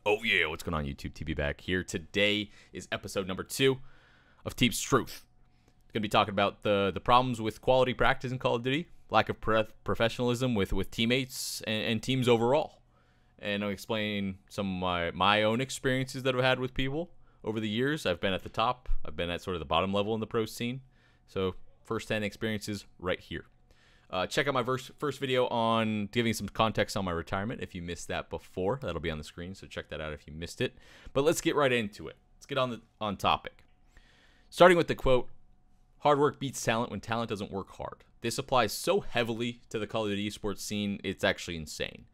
Oh yeah, what's going on YouTube? TeeP back here. Today is episode number 2 of TeeP's Truth. Going to be talking about the problems with quality practice in Call of Duty, lack of professionalism with teammates and teams overall. And I'll explain some of my own experiences that I've had with people over the years. I've been at the top. I've been at sort of the bottom level in the pro scene. So first-hand experiences right here. Check out my first video on giving some context on my retirement if you missed that before. That'll be on the screen, so check that out if you missed it. But let's get right into it. Let's get on topic. Starting with the quote, "Hard work beats talent when talent doesn't work hard." This applies so heavily to the Call of Duty esports scene, it's actually insane.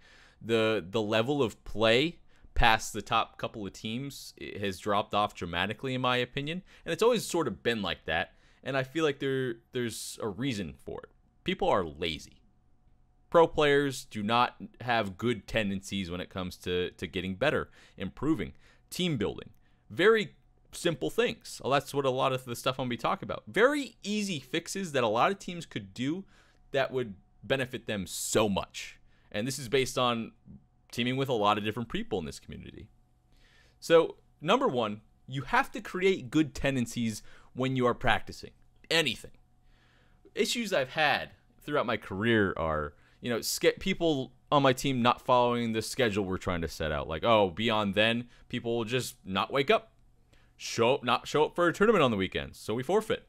The level of play past the top couple of teams has dropped off dramatically, in my opinion. And it's always sort of been like that. And I feel like there's a reason for it. People are lazy. Pro players do not have good tendencies when it comes to getting better, improving, team building. Very simple things. Well, that's what a lot of the stuff I'm going to be talking about. Very easy fixes that a lot of teams could do that would benefit them so much. And this is based on teaming with a lot of different people in this community. So, number one, you have to create good tendencies when you are practicing anything. Issues I've had throughout my career are, people on my team not following the schedule we're trying to set out. Like, oh, beyond then, people will just not wake up, not show up for a tournament on the weekends, so we forfeit.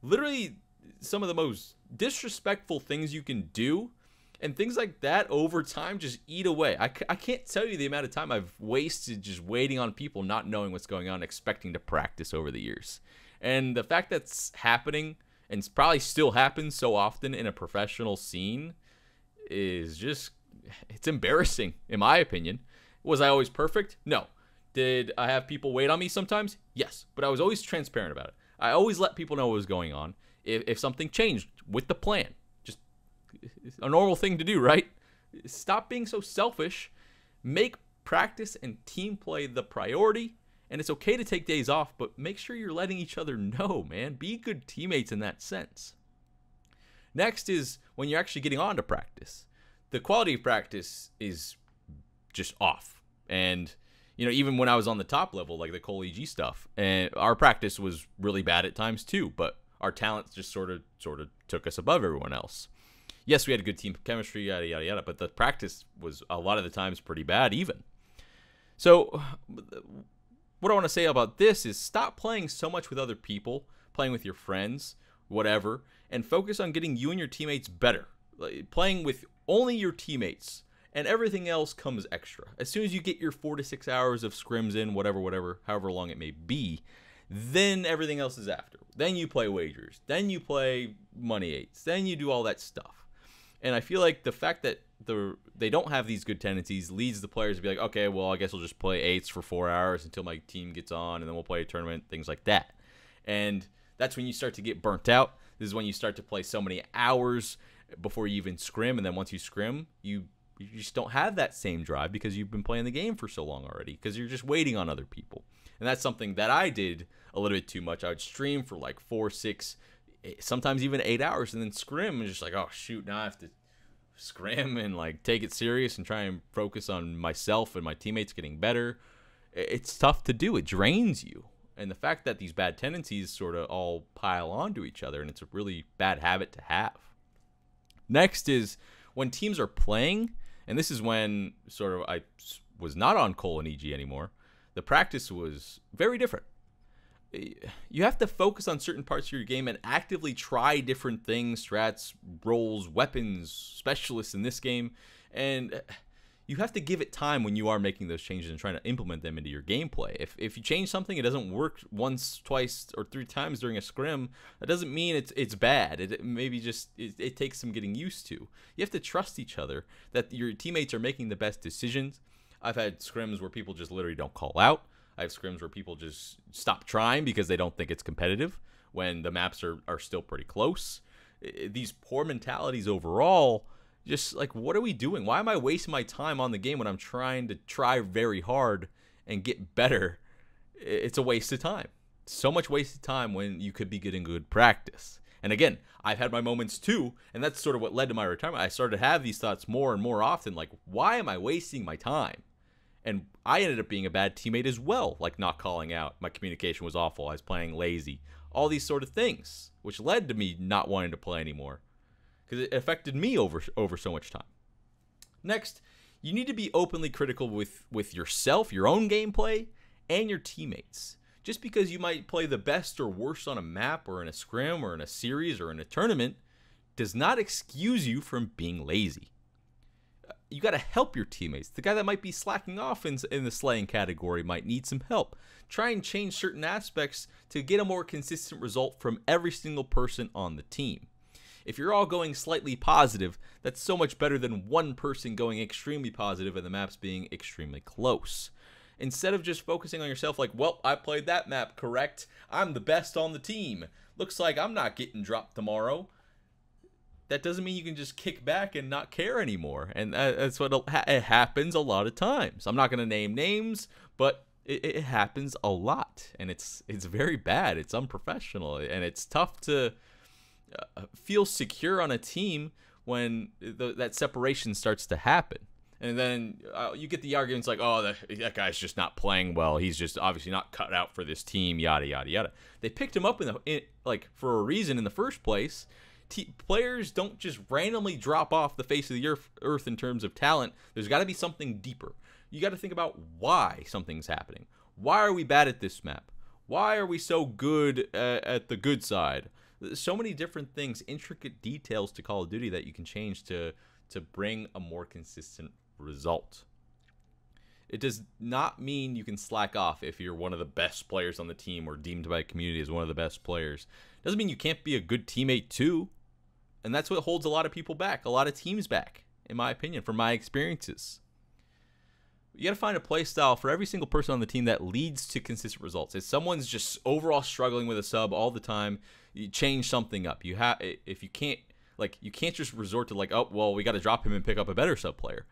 Literally, some of the most disrespectful things you can do, and things like that over time just eat away. I can't tell you the amount of time I've wasted just waiting on people, not knowing what's going on, expecting to practice over the years. And the fact that's happening, and it's probably still happens so often in a professional scene, is just, it's embarrassing, in my opinion. Was I always perfect? No. Did I have people wait on me sometimes? Yes. But I was always transparent about it. I always let people know what was going on. If something changed with the plan, just a normal thing to do, right? Stop being so selfish. Make practice and team play the priority. And it's okay to take days off, but make sure you're letting each other know, man. Be good teammates in that sense. Next is when you're actually getting on to practice. The quality of practice is just off. And, even when I was on the top level, like the coL.COD stuff, and our practice was really bad at times too, but our talents just sort of took us above everyone else. Yes, we had a good team chemistry, yada, yada, yada, but the practice was a lot of the times pretty bad even. So what I want to say about this is stop playing so much with other people, playing with your friends, whatever, and focus on getting you and your teammates better. Like, playing with only your teammates, and everything else comes extra. As soon as you get your 4 to 6 hours of scrims in, whatever, however long it may be, then everything else is after. Then you play wagers. Then you play money eights. Then you do all that stuff. And I feel like the fact that they don't have these good tendencies leads the players to be like, okay, well, I guess we'll just play eights for 4 hours until my team gets on, and then we'll play a tournament, things like that. And that's when you start to get burnt out. This is when you start to play so many hours before you even scrim, and then once you scrim, you just don't have that same drive because you've been playing the game for so long already, because you're just waiting on other people. And that's something that I did a little bit too much. I would stream for like 4, 6, sometimes even 8 hours, and then scrim, and just like, oh shoot, now I have to scrim and like take it serious and try and focus on myself and my teammates getting better. It's tough to do. It drains you. And the fact that these bad tendencies sort of all pile onto each other, and it's a really bad habit to have. Next is when teams are playing, and this is when sort of I was not on coL.COD anymore. The practice was very different. You have to focus on certain parts of your game and actively try different things, strats, roles, weapons, specialists in this game. And you have to give it time when you are making those changes and trying to implement them into your gameplay. If you change something, it doesn't work once, twice, or 3 times during a scrim, that doesn't mean it's bad. It maybe just it takes some getting used to. You have to trust each other that your teammates are making the best decisions. I've had scrims where people just literally don't call out. I have scrims where people just stop trying because they don't think it's competitive when the maps are still pretty close. These poor mentalities overall, just like, what are we doing? Why am I wasting my time on the game when I'm trying to try very hard and get better? It's a waste of time. So much wasted time when you could be getting good practice. And again, I've had my moments too, and that's sort of what led to my retirement. I started to have these thoughts more and more often, like, why am I wasting my time? And I ended up being a bad teammate as well, like not calling out. My communication was awful. I was playing lazy. All these sort of things, which led to me not wanting to play anymore because it affected me over so much time. Next, you need to be openly critical with yourself, your own gameplay, and your teammates. Just because you might play the best or worst on a map or in a scrim or in a series or in a tournament does not excuse you from being lazy. You got to help your teammates. The guy that might be slacking off in the slaying category might need some help. Try and change certain aspects to get a more consistent result from every single person on the team. If you're all going slightly positive, that's so much better than one person going extremely positive and the maps being extremely close. Instead of just focusing on yourself like, well, I played that map correct. I'm the best on the team. Looks like I'm not getting dropped tomorrow. That doesn't mean you can just kick back and not care anymore. And that's what it happens a lot of times. I'm not going to name names, but it happens a lot. And it's very bad. It's unprofessional. And it's tough to feel secure on a team when that separation starts to happen. And then you get the arguments like, oh, that guy's just not playing well. He's just obviously not cut out for this team, yada, yada, yada. They picked him up for a reason in the first place. Players don't just randomly drop off the face of the earth in terms of talent. There's got to be something deeper. You got to think about why something's happening. Why are we bad at this map? Why are we so good at the good side? There's so many different things, intricate details to Call of Duty that you can change to bring a more consistent result. It does not mean you can slack off if you're one of the best players on the team or deemed by the community as one of the best players. It doesn't mean you can't be a good teammate too. And that's what holds a lot of people back, a lot of teams back, in my opinion, from my experiences. You got to find a play style for every single person on the team that leads to consistent results. If someone's just overall struggling with a sub all the time, you change something up. If you can't, you can't just resort to oh, well, we got to drop him and pick up a better sub player.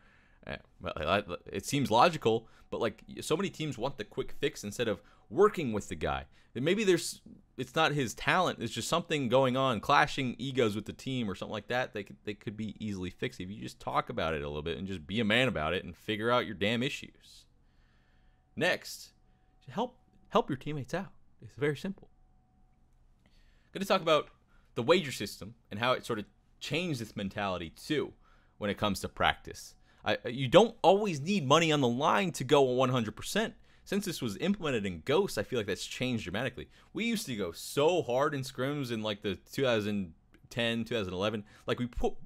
Well, it seems logical, but so many teams want the quick fix instead of working with the guy. And maybe it's not his talent, it's just something going on, clashing egos with the team or something like that. They could be easily fixed if you just talk about it a little bit and just be a man about it and figure out your damn issues. Next, help your teammates out. It's very simple. I'm going to talk about the wager system and how it sort of changed this mentality too when it comes to practice. You don't always need money on the line to go 100%. Since this was implemented in Ghost, I feel like that's changed dramatically. We used to go so hard in scrims in the 2010, 2011.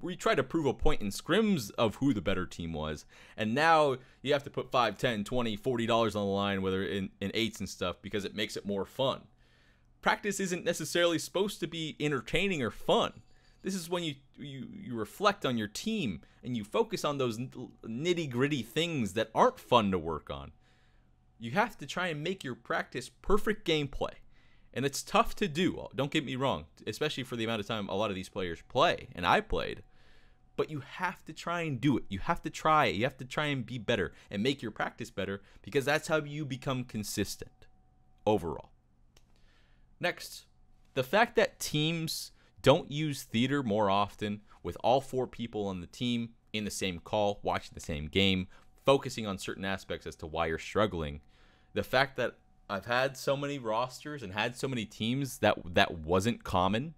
We tried to prove a point in scrims of who the better team was. And now you have to put $5, $10, $20, $40 on the line, whether in eights and stuff, because it makes it more fun. Practice isn't necessarily supposed to be entertaining or fun. This is when you reflect on your team and you focus on those nitty-gritty things that aren't fun to work on. You have to try and make your practice perfect gameplay. And it's tough to do, don't get me wrong, especially for the amount of time a lot of these players play, and I played. But you have to try and do it. You have to try it. You have to try and be better and make your practice better, because that's how you become consistent overall. Next, the fact that teams don't use theater more often with all 4 people on the team in the same call, watching the same game, focusing on certain aspects as to why you're struggling. The fact that I've had so many rosters and had so many teams that wasn't common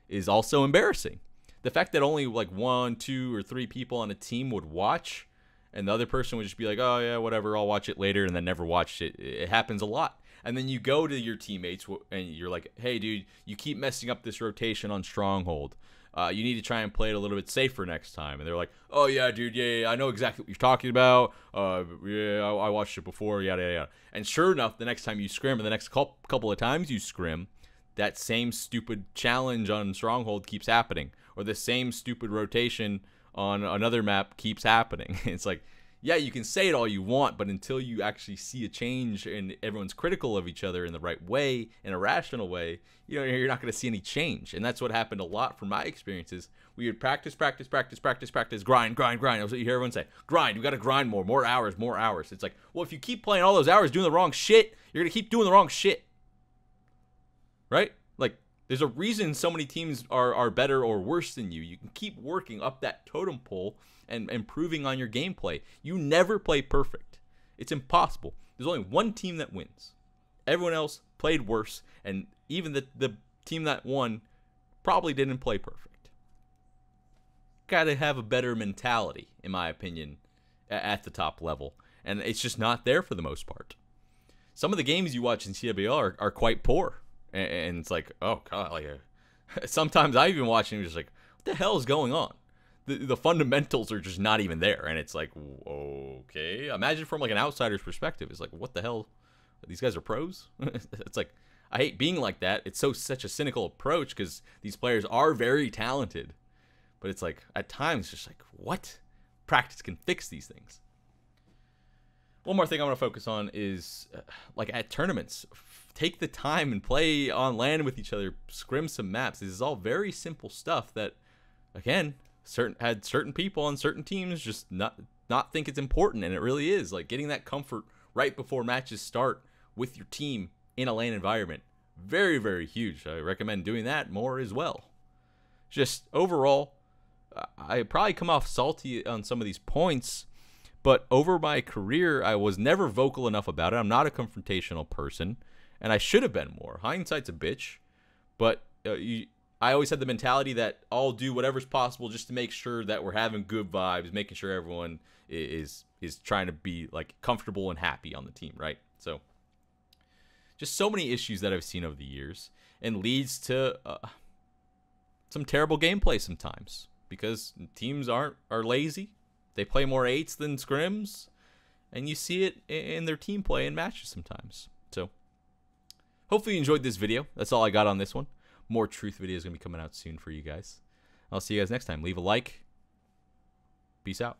is also embarrassing. The fact that only 1, 2, or 3 people on a team would watch and the other person would just be like, oh yeah, whatever, I'll watch it later, and then never watched it. It happens a lot. And then you go to your teammates and you're like, hey dude, you keep messing up this rotation on Stronghold. You need to try and play it a little bit safer next time. And they're like, oh yeah, dude, yeah, I know exactly what you're talking about. Yeah, I watched it before, yada, yada, yada. And sure enough, the next time you scrim, and the next couple of times you scrim, that same stupid challenge on Stronghold keeps happening. Or the same stupid rotation on another map keeps happening. It's like, yeah, you can say it all you want, but until you actually see a change and everyone's critical of each other in the right way, in a rational way, you're not going to see any change. And that's what happened a lot from my experiences. We would practice, grind. That's what you hear everyone say. Grind, we got to grind more hours. It's like, well, if you keep playing all those hours doing the wrong shit, you're going to keep doing the wrong shit. Right? There's a reason so many teams are better or worse than you. You can keep working up that totem pole and improving on your gameplay. You never play perfect. It's impossible. There's only one team that wins. Everyone else played worse, and even the team that won probably didn't play perfect. Gotta have a better mentality, in my opinion, at the top level. And it's just not there for the most part. Some of the games you watch in CWL are quite poor. And it's like, oh, God. Sometimes I even watch and I'm just like, what the hell is going on? The fundamentals are just not even there. And it's like, okay. Imagine from like an outsider's perspective. It's like, what the hell? These guys are pros? It's like, I hate being like that. It's such a cynical approach because these players are very talented. But it's like, at times, just like, what? Practice can fix these things. One more thing I want to focus on is, like, at tournaments, take the time and play on LAN with each other, scrim some maps. This is all very simple stuff that, again, certain people on certain teams just not think it's important, and it really is. Like, getting that comfort right before matches start with your team in a LAN environment, very, very huge. I recommend doing that more as well. Just overall, I probably come off salty on some of these points, but over my career, I was never vocal enough about it. I'm not a confrontational person, and I should have been more. Hindsight's a bitch, but I always had the mentality that I'll do whatever's possible just to make sure that we're having good vibes, making sure everyone is trying to be like comfortable and happy on the team, right? So just so many issues that I've seen over the years, and leads to some terrible gameplay sometimes because teams are lazy. They play more 8s than scrims, and you see it in their team play in matches sometimes. So hopefully you enjoyed this video. That's all I got on this one. More truth videos going to be coming out soon for you guys. I'll see you guys next time. Leave a like. Peace out.